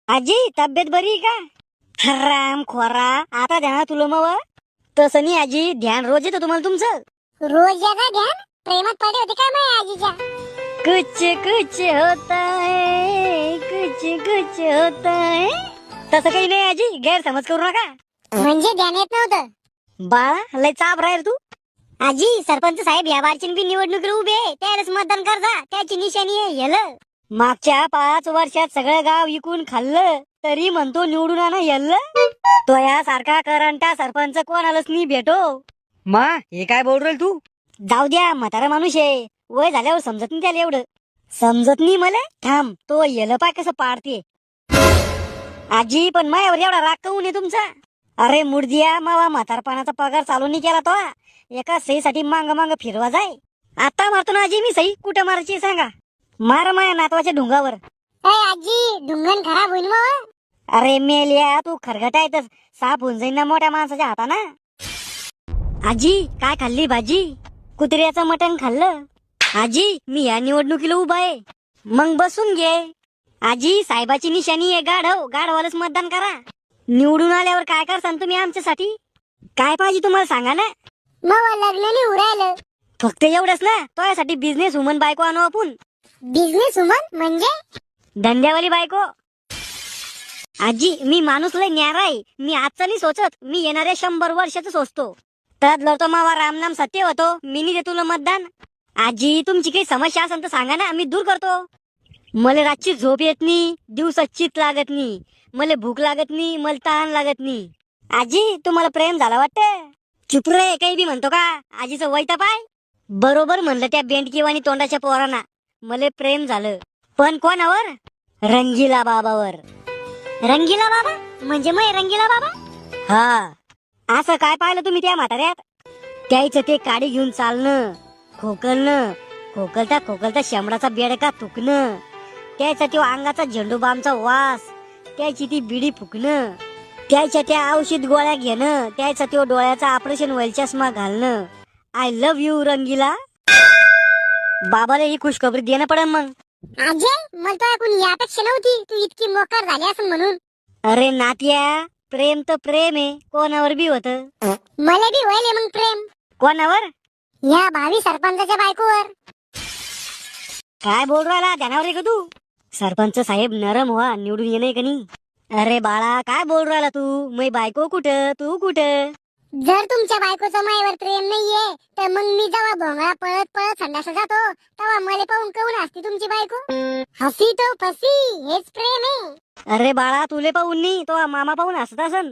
आजी तब्येत बरी आहे का? राम खोरा आता ध्यान तुला मग तसं नाही आजी, ध्यान रोज येतं तुम्हाला तुमचं. रोज याचा ध्यान प्रेमात पडे होते काय माझ्या आजीच्या. कुछ कुछ होता है, कुछ कुछ होता है. तसं काही नाही आजी, गैरसमज करू नका. म्हणजे ध्यान येत नव्हतं. बाळा लय चाप राहील तू. आजी सरपंच साहेब या बारची बी निवडणुकीला उभे आहे, त्यावेळेस मतदान करजा, त्याची निशाणी आहे येलं. मागच्या 5 वर्षात सगळं गाव विकून खाल्लं तरी म्हणतो निवडून आणा येल्लं. तो यासारखा करंटा सरपंच कोणालाच नाही भेटो. मा हे काय बोल राहील तू? जाऊ द्या, म्हातारा माणूस आहे, वय झाल्यावर समजत नाही त्याला एवढं. समजत नाही मला. थांब तो येलं पाय कसं पाडते. आजी पण मायावर एवढा राग काऊन आहे तुमचा? अरे मुडदिया, मावा म्हातारपणाचा पगार चालू नाही केला तो. एका सहीसाठी मांग मांग फिरवा जाय. आता मारतो ना आजी मी सही, कुठं मारायची सांगा? मार माया नातवाच्या ढुंगावर. आजी ढुंगण खराब होईल मग. अरे मेल्या, तू खरगटायतच साफ होऊन जाईन ना मोठ्या माणसाच्या हाताना. आजी काय खाल्ली भाजी? कुत्र्याचं मटण खाल्लं. आजी मी या निवडणुकीला उभा आहे. मग बसून घे. आजी साहेबाची निशाणी आहे गाढव, गाढवालाच मतदान करा. निवडून आल्यावर काय करसान तुम्ही आमच्यासाठी? काय पाहिजे तुम्हाला सांगा ना. मग लग्न नाही उरायलं. फक्त एवढंच ना, तो यासाठी बिझनेस वुमन बायको आणू आपण. बिझनेस वुमन म्हणजे? धंद्यावाली बायको. आजी मी माणूस लय न्यारा आहे. मी आजचा नाही सोचत, मी येणाऱ्या 100 वर्षाचं सोचतो. त्यात लढतो मावा रामनाम सत्य होतो. मी नाही देतो तुला मतदान. आजी तुमची काही समस्या असेल तर सांगा ना, मी दूर करतो. मला रातची झोप येत नाही, दिवसात चित लागत नाही, मला भूक लागत नाही, मला तहान लागत नाही. आजी तुम्हाला प्रेम झाला वाटतं? चुप रे, काही बी म्हणतो का? आजीचं वैता पाय. बरोबर म्हणलं त्या बेंडकीवाणी तोंडाच्या पोरांना. मला प्रेम झालं, पण कोणावर? रंगीला बाबावर. रंगीला बाबा म्हणजे मग रंगीला बाबा. हा असं काय पाहिलं तुम्ही त्या म्हाताऱ्यात? त्याचं ते काडी घेऊन चालणं, खोकलणं, खोकलता खोकलता शेंबडाचा बेडका थुकणं, त्याचा तो अंगाचा झेंडूबामचा वास, त्याची ती बिडी फुकणं, त्याच्या त्या औषध गोळ्या घेणं, त्याचा तो डोळ्याचा ऑपरेशन व्हायला चष्मा घालणं. आय लव्ह यू रंगीला. बाबाला ही खुशखबरी देणं पडेल मग. अजय मला तो ऐकून ही अपेक्षा नव्हती तू इतकी मोकार झाली असं म्हणून. अरे नात्या, प्रेम तर प्रेम आहे, कोणावर बी होत. मला बी व्हायले मग प्रेम. कोणावर? या भावी सरपंचाच्या बायकोवर. काय बोल राहिला, ध्यानावर आहे का तू? सरपंच साहेब नरम व्हा, निवडून येणे का नाही? अरे बाळा काय बोल राहिला तू? मै बायको कुठं, तू कुठं? जर तुमच्या बायकोचं मायावर प्रेम नाहीये तर मग मी जेव्हा भोंगळा पळत पळत संडास जातो तेव्हा मला पाहून कवून असते तुमची बायको? हसी तो फसी, हेच प्रेम आहे. अरे बाळा तुले पाहून नाही, तो मामा पाहून हसत असन.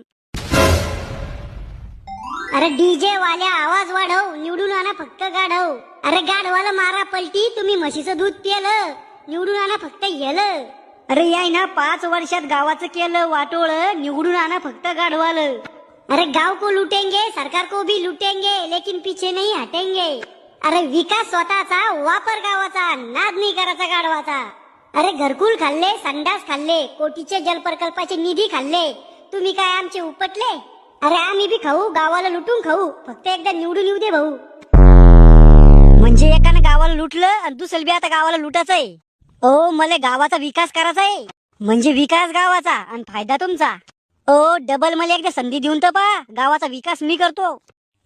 अरे डीजे वाल्या आवाज वाढव, निवडून आणा फक्त गाढव. अरे गाढवाला मारा पलटी, तुम्ही म्हशीचं दूध पिलं, निवडून आणा फक्त येलं. अरे याय ना 5 वर्षात गावाचं केलं वाटोळ, निवडून आणा फक्त गाढवालं. अरे गांव को लूटेंगे, सरकार को भी लूटेंगे, लेकिन पीछे नहीं हटेंगे. अरे विकास स्वतःचा, वापर गावाचा, नाद नाही करायचा गाढवाचा. अरे घरकुल खाल्ले, संडास खाल्ले, कोटीचे जलप्रकल्पाचे निधी खाल्ले, तुम्ही काय आमचे उपटले? अरे आम्ही बी खाऊ, गावाला लुटून खाऊ, फक्त एकदा निवडून येऊ दे भाऊ. म्हणजे एकानं गावाला लुटलं आणि दुसरं बी आता गावाला लुटायचंय. ओ मला गावाचा विकास करायचा आहे. म्हणजे विकास गावाचा आणि फायदा तुमचा. ओ डबल मला एकदा संधी देऊन तर पहा, गावाचा विकास मी करतो.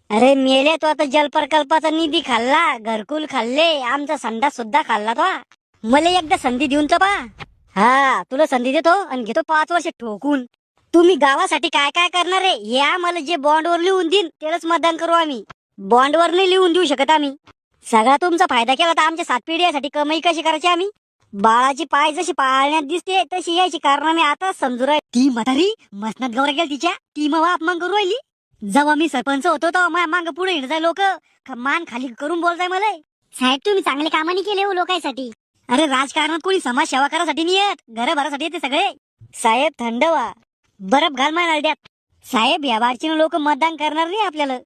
अरे मेले तो आता जलप्रकल्पाचा निधी खाल्ला, घरकुल खाल्ले, आमचा संडास सुद्धा खाल्ला तो. मला एकदा संधी देऊन तर पहा. हा तुला संधी देतो आणि घेतो 5 वर्ष ठोकून. तुम्ही गावासाठी काय काय करणार आहे या मला जे बॉन्डवर लिहून देईन त्यालाच मतदान करू आम्ही. बॉन्डवर नाही लिहून देऊ शकत आम्ही. सगळा तुमचा फायदा केला तर आमच्या 7 पिढ्यासाठी कमाई कशी करायची आम्ही? बाळाची पाय जशी पाळण्यात दिसते तशी यायची कारण मी आता समजू राहील. ती म्हातारी मसनात गौरा गेल तिच्या, ती मग अपमान करू राहिली. जेव्हा मी सरपंच होतो तेव्हा मांग पुढे हिंडजाय लोक, मान खाली करून बोलताय मला. साहेब तुम्ही चांगले कामानी केले हो लोकांसाठी. अरे राजकारणात कोणी समाज सेवा करासाठी नाही येत, घर भरासाठी येते सगळे. साहेब थंड व्हा, बरफ घाल माय नळड्यात. साहेब या बारचीनं लोक मतदान करणार नाही आपल्याला.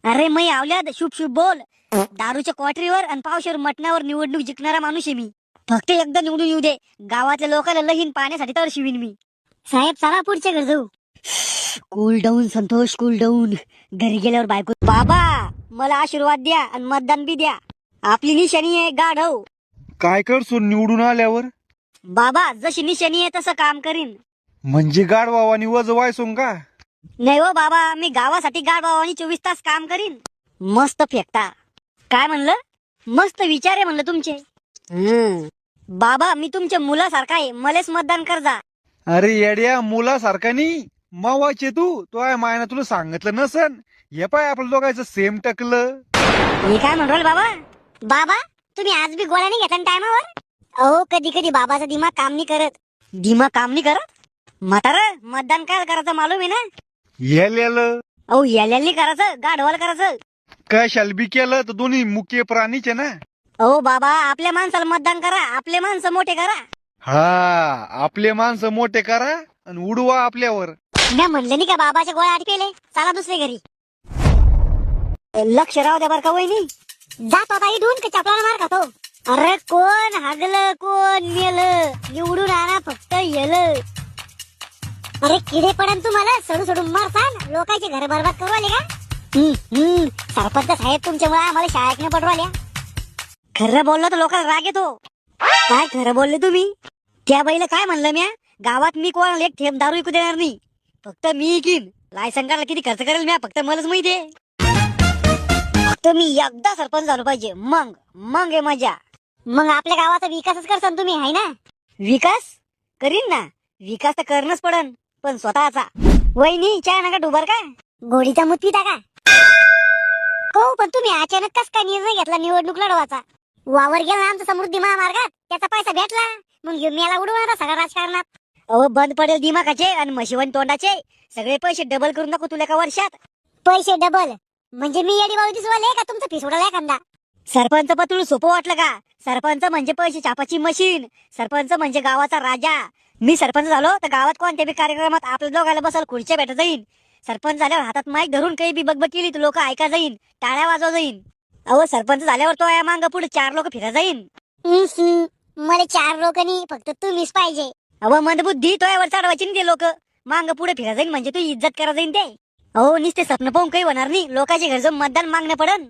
अरे मै आवल्यात शुभ शुभ बोल. दारूच्या क्वाटरीवर आणि पावशेर मटणावर निवडणूक जिंकणारा माणूस आहे मी. फक्त एकदा निवडून येऊ दे, गावातल्या लोकांना लहीन पाण्यासाठी तर शिवीन मी. साहेब चला पुढच्या घर जाऊ. Cool down Santosh, cool down. घरी गेल्यावर बायको, बाबा मला आशीर्वाद द्या आणि मतदान बी द्या. आपली निशाणी आहे गाढव. काय करसो निवडून आल्यावर? बाबा जशी निशाणी आहे तसं काम करीन. म्हणजे गाडवावानी वज वायसून का? नाही हो बाबा, मी गावासाठी गाडवा आणि 24 तास काम करीन. मस्त फेकता. काय म्हणलं? मस्त विचार आहे म्हणलं तुमचे. बाबा, मी तुमच्या मुलासारखा आहे, मलेच मतदान कर जा. अरे येड्या, मुलासारखा नाही मावाचे तू आहे मायना तुला सांगितलं नसन. हे पाय आपलं दोघांचं सेम टकलं. हे काय म्हणू राहिले बाबा? बाबा तुम्ही आज बी गोळ्या नाही घेतला टायमावर? अहो कधी कधी बाबाचा दिमाग काम नाही करत. दिमाग काम नाही करत? म्हातार, मतदान काय करायचं मालूम आहे ना? येलेलं अहो याल्यानी करायचं, गाढवाला करायचं. काय शालबी केलं तर दोन्ही मुख्य प्राणीचे ना. अहो बाबा, आपल्या माणसाला मतदान करा, आपले माणसं मोठे करा. हा, आपले माणसं मोठे करा आणि उडवा आपल्यावर. मी म्हणले नाही का बाबाच्या गोळ्या आटपेले, चला दुसरे घरी. लक्ष राहू द्या बरं का वहिनी. जात होता इथून का चपलाला मार खातो. अरे कोण हागलं, कोण मेलं, निवडून आणा फक्त येलं. अरे किडे पडन तुम्हाला, सोडून सोडून मारसान, लोकांचे घर बरबाद करू आले का? सरपंच साहेब, तुमच्यामुळे आम्हाला शाळेत नाही पटवाल्या. खरं बोललो तर लोकांना राग येतो. काय खरं बोलले तुम्ही? त्या बाईला काय म्हणलं म्या? गावात मी कोणाला एक थेंब दारू विकू देणार नाही, फक्त मी इकीन. लायसन काढायला किती खर्च करेल म्या, फक्त मलाच माहिती आहे. फक्त मी एकदा सरपंच झालो पाहिजे, मग आहे मजा. मग आपल्या गावाचा विकासच करसान तुम्ही, हाय ना? विकास करीन ना, विकास तर करणंच पडन, पण स्वतःचा. वहिनी, चहा नका डुबर का? गोडीचा मूत पिता का? हो, पण तुम्ही अचानक कस काय निर्णय घेतला निवडणूक लढवाचा? वावर गेला ना आमचा समृद्धी महामार्गात, त्याचा पैसा भेटला, मग घेऊन मेला उडवणार सगळ्या राजकारणात. अहो बंद पडेल दिमागाचे आणि म्हशीवन तोंडाचे, सगळे पैसे डबल करून दाखवू तुला एका वर्षात. पैसे डबल म्हणजे मी येडी बाबू दिसवाले का तुमचा फीस उडाला एखादा? सरपंच पतुळ सोपं वाटलं का? सरपंच म्हणजे पैसे छापाची मशीन, सरपंच म्हणजे गावाचा राजा. मी सरपंच झालो तर गावात कोणत्या बी कार्यक्रमात आपल्या दोघांना बसायला खुर्च्या भेटत जाईन. सरपंच झाल्यावर हातात माईक धरून काही बी बगबग केली तर लोक ऐका जाईन, टाळ्या वाजव जाईन. अहो सरपंच झाल्यावर तो या मांग पुढे 4 लोक फिरा जाईन. मला 4 लोक नाही, फक्त तुम्हीच पाहिजे. अहो मंदबुद्धी, तो यावर चढवायची नाही ते लोक. मांग पुढे फिरा जाईन म्हणजे तू इज्जत करा जाईन ते. अहो नुसते स्वप्न पाहून काही होणार नाही, लोकांच्या घर जाऊन मतदान मागणं पडन.